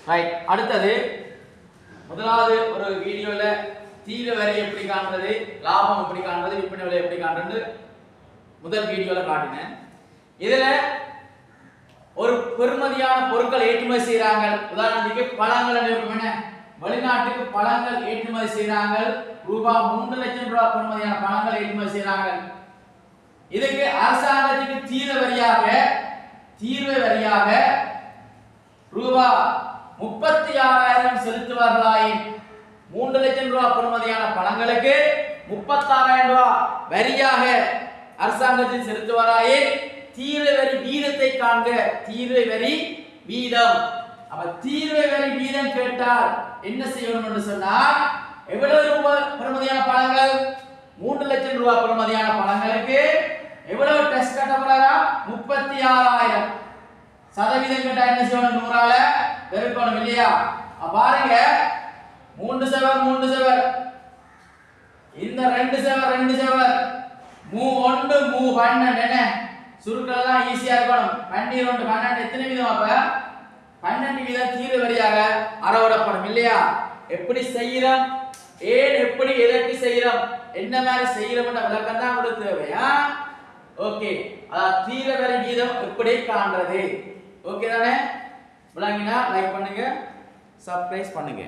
Right. அடுத்தது முதலாவது ஒரு வீடியோல தீர வரி எப்படி காண்றது, லாபம் எப்படி காண்றது, விற்பனை விலை எப்படி காண்றது முதல் வீடியோல காட்டினேன். இதுல ஒரு பெருமதியான பொருட்கள் ஏற்றுமதி செய்யறாங்க. உதாரணத்துக்கு பழங்கள், வெளிநாட்டுக்கு பழங்கள் ஏற்றுமதி செய்யறாங்க. ரூபாய் 3 லட்சம் ரூபாய் பெருமதியான பழங்கள் ஏற்றுமதி செய்யறாங்க. இதுக்கு அரசாங்கத்துக்கு தீர்வு வரியாக ரூபாய் 36,000 செலுத்துவார்களாயின் 3 லட்சம் ரூபாய் பெறுமதியான பணங்களுக்கு 36,000 ரூபாய் வரியாக அரசாங்கத்தில் செலுத்துவாராயின் தீர்வை வரி வீதத்தை காண்க. தீர்வை வரி வீதம். அப்ப தீர்வை வரி வீதம் கேட்டால் என்ன செய்யணும் என்று சொன்னால், எவ்வளவு ரூபாய் பெறுமதியான பணங்கள்? 3 லட்சம் ரூபாய் பெறுமதியான பணங்களுக்கு எவ்வளவு டெஸ்ட் கட்டப்படுறா? 36,000. சதவீதம் கேட்டா என்ன செய்யணும்? 100ஆல பெருக்கணும் இல்லையா? பாருங்க, 3 செவர் இந்த 2 செவர் மூ 1 மூ 12 என்ன சுருக்கெல்லாம் ஈஸியா இருக்கணும். 12 12 எத்தனை வீதம்? அப்ப 12 வீதம் தீர்வு வரியாக அறவிடப்படும் இல்லையா? எப்படி செய்யறோம், ஏன் எப்படி எதற்கு செய்யறோம், என்ன மாதிரி செய்யறோம்ன்ற விளக்கம் தான் உங்களுக்கு தேவையா? ஓகே, அதாவது தீர்வு வரி வீதம் எப்படி காண்றது? ஓகே தானே? விளங்கினா லைக் பண்ணுங்க, சப்ஸ்கிரைப் பண்ணுங்க.